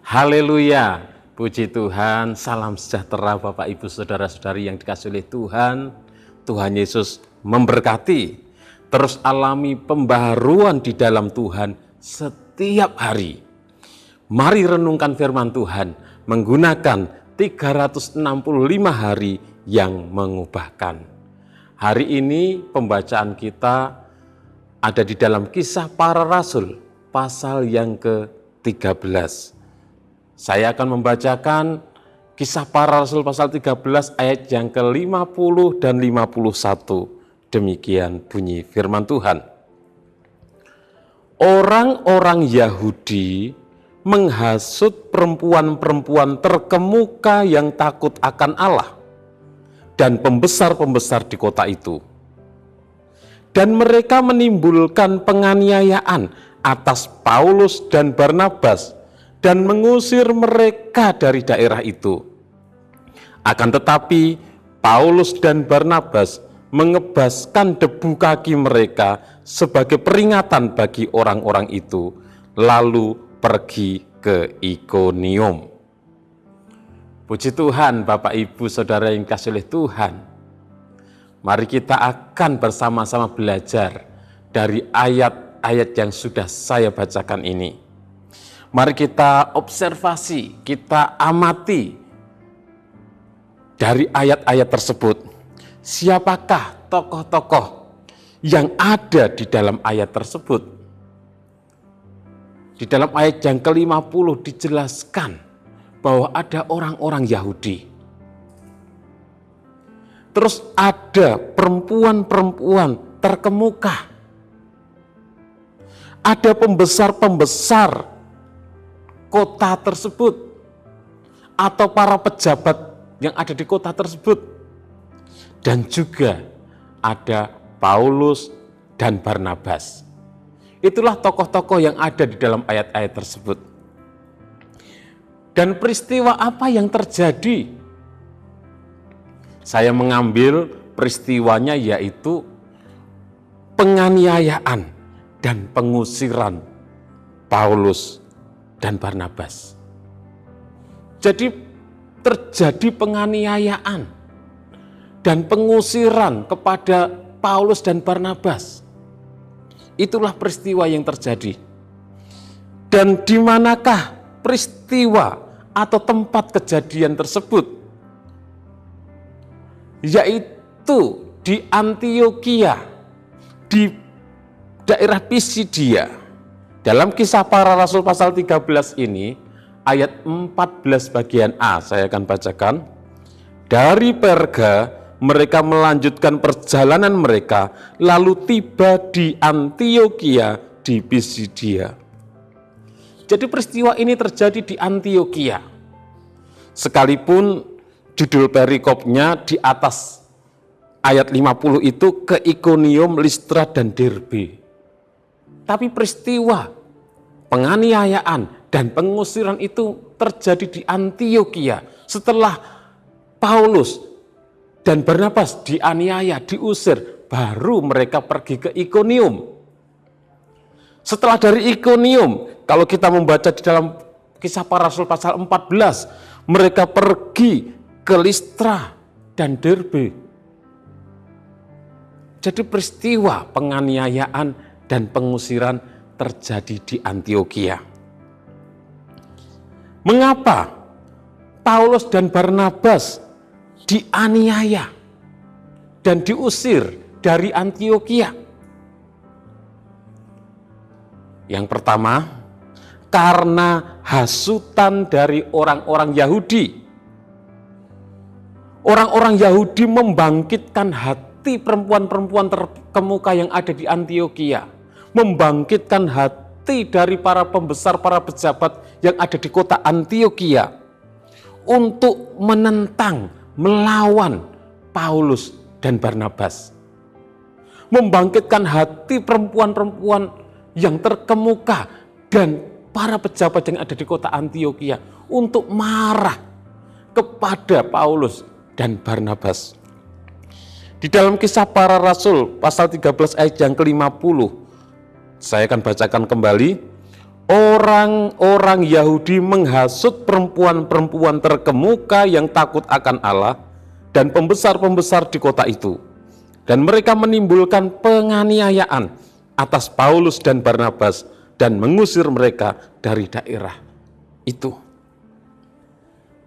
Haleluya, puji Tuhan, salam sejahtera Bapak Ibu Saudara-saudari yang dikasihi oleh Tuhan. Tuhan Yesus memberkati, terus alami pembaharuan di dalam Tuhan setiap hari. Mari renungkan firman Tuhan menggunakan 365 hari yang mengubahkan. Hari ini pembacaan kita ada di dalam Kisah Para Rasul, pasal yang ke-13. Saya akan membacakan Kisah Para Rasul pasal 13 ayat yang ke-50 dan 51. Demikian bunyi firman Tuhan. Orang-orang Yahudi menghasut perempuan-perempuan terkemuka yang takut akan Allah dan pembesar-pembesar di kota itu. Dan mereka menimbulkan penganiayaan atas Paulus dan Barnabas dan mengusir mereka dari daerah itu. Akan tetapi Paulus dan Barnabas mengebaskan debu kaki mereka sebagai peringatan bagi orang-orang itu, lalu pergi ke Ikonium. Puji Tuhan, Bapak Ibu Saudara yang dikasihi oleh Tuhan. Mari kita akan bersama-sama belajar dari ayat-ayat yang sudah saya bacakan ini. Mari kita observasi, kita amati dari ayat-ayat tersebut. Siapakah tokoh-tokoh yang ada di dalam ayat tersebut? Di dalam ayat yang ke-50 dijelaskan bahwa ada orang-orang Yahudi. Terus ada perempuan-perempuan terkemuka. Ada pembesar-pembesar kota tersebut atau para pejabat yang ada di kota tersebut, dan juga ada Paulus dan Barnabas. Itulah tokoh-tokoh yang ada di dalam ayat-ayat tersebut. Dan peristiwa apa yang terjadi? Saya mengambil peristiwanya yaitu penganiayaan dan pengusiran Paulus dan Barnabas. Jadi terjadi penganiayaan dan pengusiran kepada Paulus dan Barnabas. Itulah peristiwa yang terjadi. Dan di manakah peristiwa atau tempat kejadian tersebut? Yaitu di Antiokhia, di daerah Pisidia. Dalam Kisah Para Rasul pasal 13 ini, ayat 14 bagian A, saya akan bacakan. Dari Perga, mereka melanjutkan perjalanan mereka, lalu tiba di Antiokhia di Pisidia. Jadi peristiwa ini terjadi di Antiokhia. Sekalipun judul perikopnya di atas ayat 50 itu ke Ikonium, Listra, dan Derbe. Tapi peristiwa penganiayaan dan pengusiran itu terjadi di Antiokhia setelah Paulus dan Barnabas dianiaya, diusir, baru mereka pergi ke Ikonium. Setelah dari Ikonium, kalau kita membaca di dalam Kisah Para Rasul pasal 14, mereka pergi ke Listra dan Derbe. Jadi peristiwa penganiayaan dan pengusiran terjadi di Antiokhia. Mengapa Paulus dan Barnabas dianiaya dan diusir dari Antiokhia? Yang pertama, karena hasutan dari orang-orang Yahudi. Orang-orang Yahudi membangkitkan hati perempuan-perempuan terkemuka yang ada di Antiokhia, membangkitkan hati dari para pembesar, para pejabat yang ada di kota Antiokhia untuk menentang, melawan Paulus dan Barnabas. Membangkitkan hati perempuan-perempuan yang terkemuka dan para pejabat yang ada di kota Antiokhia untuk marah kepada Paulus dan Barnabas. Di dalam Kisah Para Rasul pasal 13 ayat yang ke-50, saya akan bacakan kembali. orang-orang Yahudi menghasut perempuan-perempuan terkemuka yang takut akan Allah dan pembesar-pembesar di kota itu. Dan mereka menimbulkan penganiayaan atas Paulus dan Barnabas dan mengusir mereka dari daerah itu.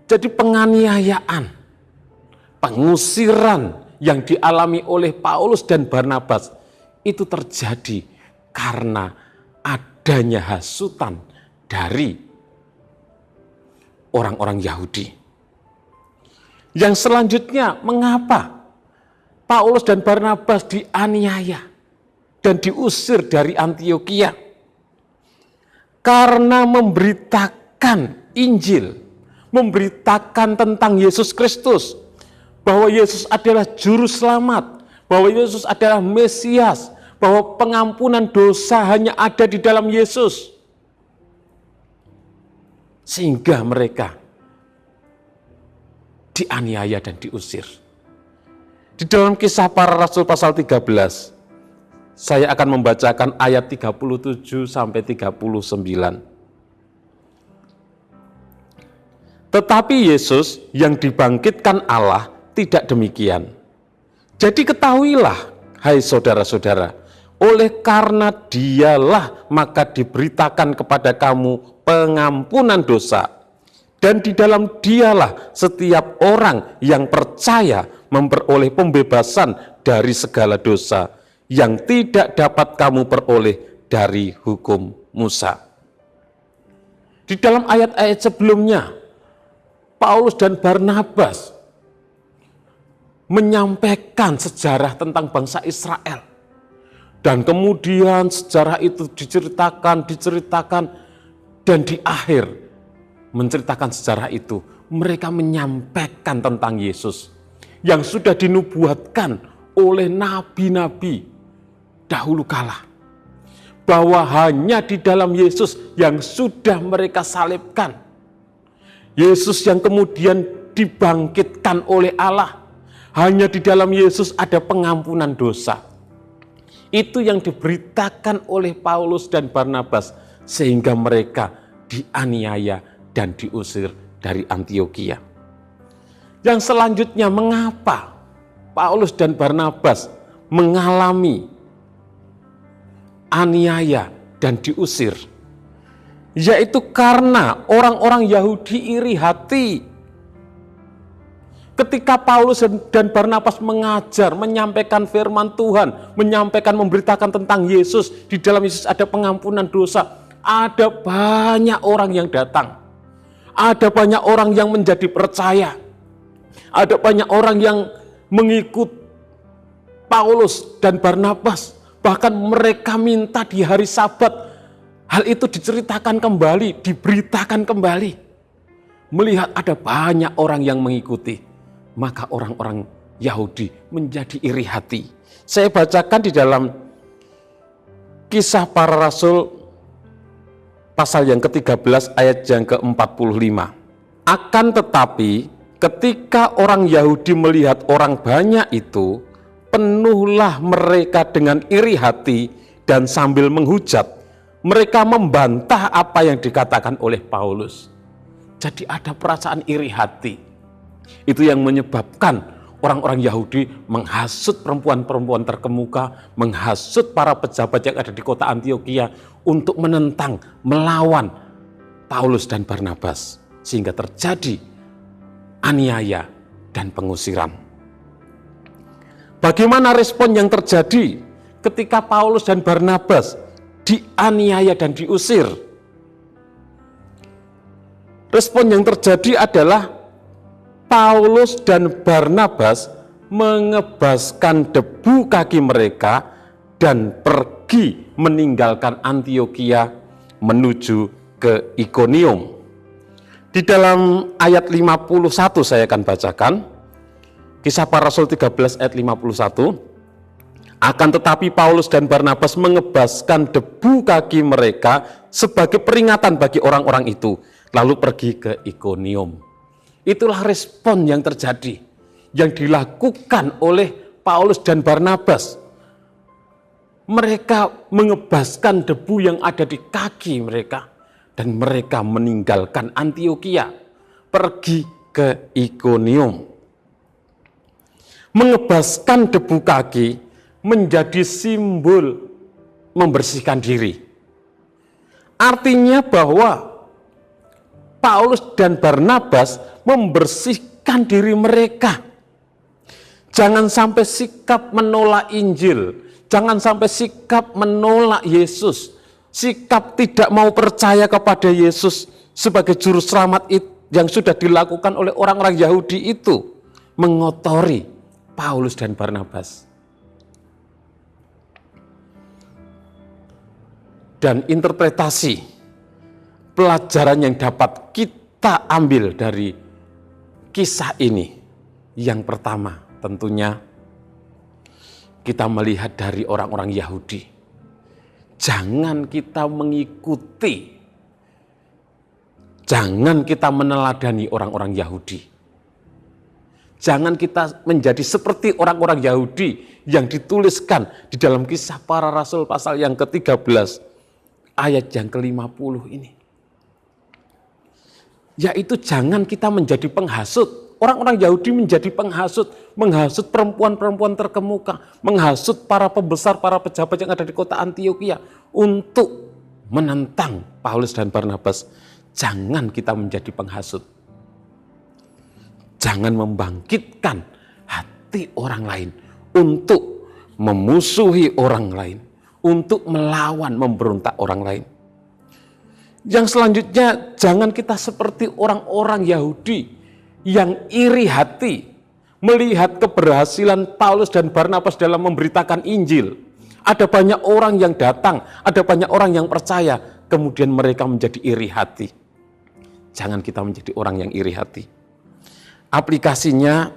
Jadi penganiayaan, pengusiran yang dialami oleh Paulus dan Barnabas itu terjadi karena adanya hasutan dari orang-orang Yahudi. Yang selanjutnya, mengapa Paulus dan Barnabas dianiaya dan diusir dari Antiokhia? Karena memberitakan Injil, memberitakan tentang Yesus Kristus, bahwa Yesus adalah juru selamat, bahwa Yesus adalah Mesias, bahwa pengampunan dosa hanya ada di dalam Yesus. Sehingga mereka dianiaya dan diusir. Di dalam Kisah Para Rasul pasal 13, saya akan membacakan ayat 37 sampai 39. Tetapi Yesus yang dibangkitkan Allah tidak demikian. Jadi ketahuilah, hai saudara-saudara, oleh karena dialah maka diberitakan kepada kamu pengampunan dosa. Dan di dalam dialah setiap orang yang percaya memperoleh pembebasan dari segala dosa yang tidak dapat kamu peroleh dari hukum Musa. Di dalam ayat-ayat sebelumnya, Paulus dan Barnabas menyampaikan sejarah tentang bangsa Israel. Dan kemudian sejarah itu diceritakan, dan di akhir menceritakan sejarah itu, mereka menyampaikan tentang Yesus yang sudah dinubuatkan oleh nabi-nabi dahulu kala, bahwa hanya di dalam Yesus yang sudah mereka salibkan, Yesus yang kemudian dibangkitkan oleh Allah, hanya di dalam Yesus ada pengampunan dosa. Itu yang diberitakan oleh Paulus dan Barnabas, sehingga mereka dianiaya dan diusir dari Antiokhia. Yang selanjutnya, mengapa Paulus dan Barnabas mengalami aniaya dan diusir? Yaitu karena orang-orang Yahudi iri hati. Ketika Paulus dan Barnabas mengajar, menyampaikan firman Tuhan, menyampaikan, memberitakan tentang Yesus, di dalam Yesus ada pengampunan dosa, ada banyak orang yang datang. Ada banyak orang yang menjadi percaya. Ada banyak orang yang mengikut Paulus dan Barnabas. Bahkan mereka minta di hari Sabat hal itu diceritakan kembali, diberitakan kembali. Melihat ada banyak orang yang mengikuti, maka orang-orang Yahudi menjadi iri hati. Saya bacakan di dalam Kisah Para Rasul pasal yang ke-13 ayat yang ke-45. Akan tetapi ketika orang Yahudi melihat orang banyak itu, penuhlah mereka dengan iri hati dan sambil menghujat, mereka membantah apa yang dikatakan oleh Paulus. Jadi ada perasaan iri hati. Itu yang menyebabkan orang-orang Yahudi menghasut perempuan-perempuan terkemuka, menghasut para pejabat yang ada di kota Antiokhia untuk menentang, melawan Paulus dan Barnabas. Sehingga terjadi aniaya dan pengusiran. Bagaimana respon yang terjadi ketika Paulus dan Barnabas dianiaya dan diusir? Respon yang terjadi adalah Paulus dan Barnabas mengebaskan debu kaki mereka dan pergi meninggalkan Antiokhia menuju ke Ikonium. Di dalam ayat 51 saya akan bacakan, Kisah Para Rasul 13 ayat 51. Akan tetapi Paulus dan Barnabas mengebaskan debu kaki mereka sebagai peringatan bagi orang-orang itu, lalu pergi ke Ikonium. Itulah respon yang terjadi, yang dilakukan oleh Paulus dan Barnabas. Mereka mengebaskan debu yang ada di kaki mereka. dan mereka meninggalkan Antiokhia, pergi ke Ikonium. Mengebaskan debu kaki menjadi simbol membersihkan diri. Artinya bahwa Paulus dan Barnabas membersihkan diri mereka. Jangan sampai sikap menolak Injil, jangan sampai sikap menolak Yesus, sikap tidak mau percaya kepada Yesus sebagai juru selamat yang sudah dilakukan oleh orang-orang Yahudi itu mengotori Paulus dan Barnabas. Dan interpretasi pelajaran yang dapat kita ambil dari kisah ini, yang pertama tentunya kita melihat dari orang-orang Yahudi. Jangan kita mengikuti, jangan kita meneladani orang-orang Yahudi. Jangan kita menjadi seperti orang-orang Yahudi yang dituliskan di dalam Kisah Para Rasul pasal yang ke-13 ayat yang ke-50 ini. Yaitu jangan kita menjadi penghasut. Orang-orang Yahudi menjadi penghasut, menghasut perempuan-perempuan terkemuka, menghasut para pembesar, para pejabat yang ada di kota Antiokhia untuk menentang Paulus dan Barnabas. Jangan kita menjadi penghasut. Jangan membangkitkan hati orang lain untuk memusuhi orang lain, untuk melawan, memberontak orang lain. Yang selanjutnya, jangan kita seperti orang-orang Yahudi yang iri hati melihat keberhasilan Paulus dan Barnabas dalam memberitakan Injil. Ada banyak orang yang datang, ada banyak orang yang percaya, kemudian mereka menjadi iri hati. Jangan kita menjadi orang yang iri hati. Aplikasinya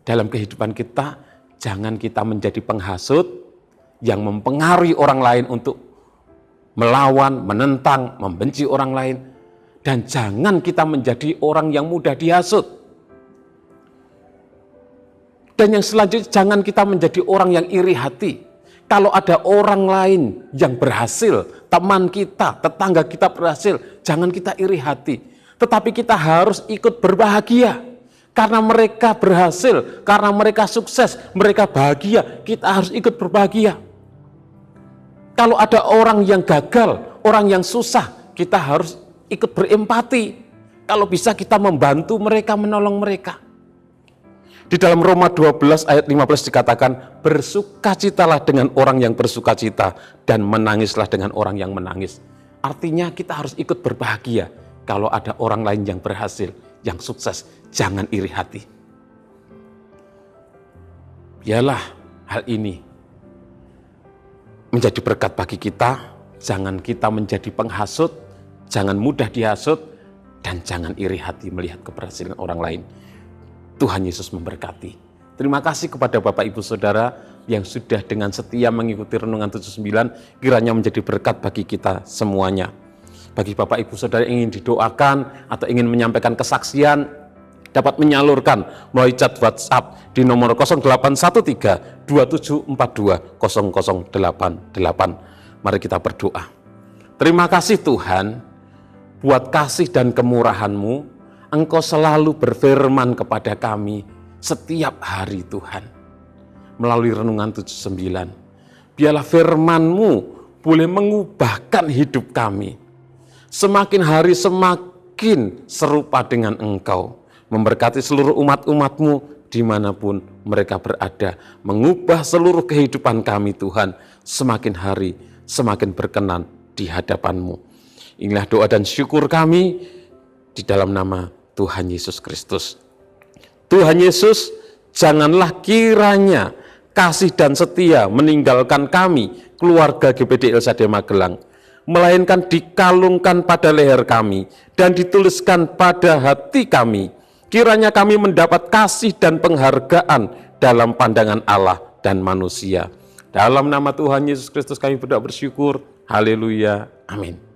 dalam kehidupan kita, jangan kita menjadi penghasut yang mempengaruhi orang lain untuk melawan, menentang, membenci orang lain. Dan jangan kita menjadi orang yang mudah dihasut. Dan yang selanjutnya, jangan kita menjadi orang yang iri hati. Kalau ada orang lain yang berhasil, teman kita, tetangga kita berhasil, jangan kita iri hati. Tetapi kita harus ikut berbahagia. Karena mereka berhasil, karena mereka sukses, mereka bahagia, kita harus ikut berbahagia. Kalau ada orang yang gagal, orang yang susah, kita harus ikut berempati. Kalau bisa kita membantu mereka, menolong mereka. Di dalam Roma 12 ayat 15 dikatakan, bersukacitalah dengan orang yang bersukacita dan menangislah dengan orang yang menangis. Artinya kita harus ikut berbahagia kalau ada orang lain yang berhasil, yang sukses. Jangan iri hati. Biarlah hal ini menjadi berkat bagi kita. Jangan kita menjadi penghasut, jangan mudah dihasut, dan jangan iri hati melihat keberhasilan orang lain. Tuhan Yesus memberkati. Terima kasih kepada Bapak Ibu Saudara yang sudah dengan setia mengikuti Renungan 79, kiranya menjadi berkat bagi kita semuanya. Bagi Bapak Ibu Saudara yang ingin didoakan atau ingin menyampaikan kesaksian, dapat menyalurkan melalui chat WhatsApp di nomor 0813 2742 0088. Mari kita berdoa. Terima kasih Tuhan, buat kasih dan kemurahan-Mu, Engkau selalu berfirman kepada kami setiap hari Tuhan. Melalui Renungan 79, biarlah firman-Mu boleh mengubahkan hidup kami. Semakin hari semakin serupa dengan Engkau. Memberkati seluruh umat-umat-Mu dimanapun mereka berada. Mengubah seluruh kehidupan kami Tuhan. Semakin hari semakin berkenan di hadapan-Mu. Inilah doa dan syukur kami di dalam nama Tuhan Yesus Kristus. Tuhan Yesus, janganlah kiranya kasih dan setia meninggalkan kami, keluarga GPD Elsade Magelang, melainkan dikalungkan pada leher kami dan dituliskan pada hati kami. Kiranya kami mendapat kasih dan penghargaan dalam pandangan Allah dan manusia. Dalam nama Tuhan Yesus Kristus kami berdoa bersyukur. Haleluya. Amin.